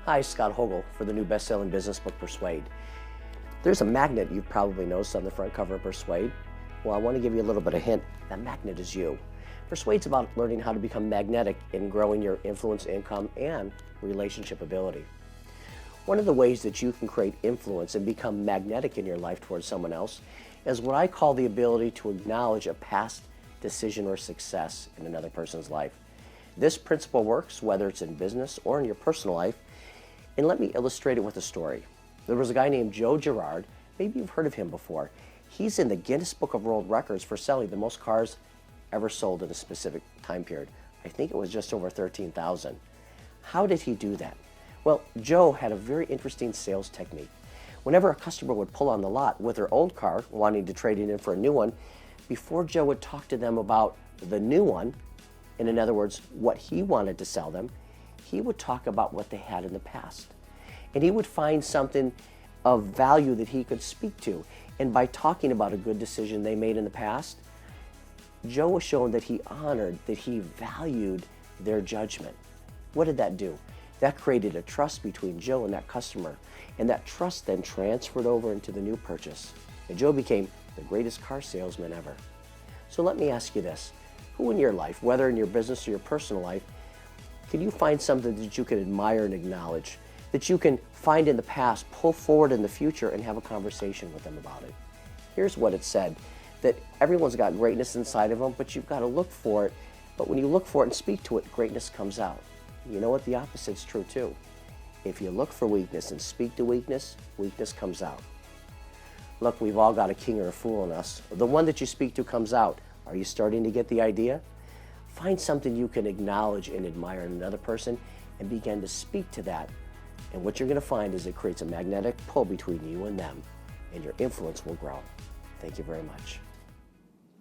Hi, Scott Hogle for the new best-selling business book, Persuade. There's a magnet you've probably noticed on the front cover of Persuade. Well, I want to give you a little bit of hint. That magnet is you. Persuade's about learning how to become magnetic in growing your influence, income, and relationship ability. One of the ways that you can create influence and become magnetic in your life towards someone else is what I call the ability to acknowledge a past decision or success in another person's life. This principle works whether it's in business or in your personal life. And let me illustrate it with a story. There was a guy named Joe Girard. Maybe you've heard of him before. He's in the Guinness Book of World Records for selling the most cars ever sold in a specific time period. I think it was just over 13,000. How did he do that? Well, Joe had a very interesting sales technique. Whenever a customer would pull on the lot with their old car, wanting to trade it in for a new one, before Joe would talk to them about the new one, and in other words, what he wanted to sell them, he would talk about what they had in the past. And he would find something of value that he could speak to. And by talking about a good decision they made in the past, Joe was showing that he honored, that he valued their judgment. What did that do? That created a trust between Joe and that customer. And that trust then transferred over into the new purchase. And Joe became the greatest car salesman ever. So let me ask you this. Who in your life, whether in your business or your personal life, can you find something that you can admire and acknowledge, that you can find in the past, pull forward in the future, and have a conversation with them about it? Here's what it said, that everyone's got greatness inside of them, but you've got to look for it. But when you look for it and speak to it, greatness comes out. You know what? The opposite's true too. If you look for weakness and speak to weakness, weakness comes out. Look, we've all got a king or a fool in us. The one that you speak to comes out. Are you starting to get the idea? Find something you can acknowledge and admire in another person and begin to speak to that. And what you're going to find is it creates a magnetic pull between you and them, and your influence will grow. Thank you very much.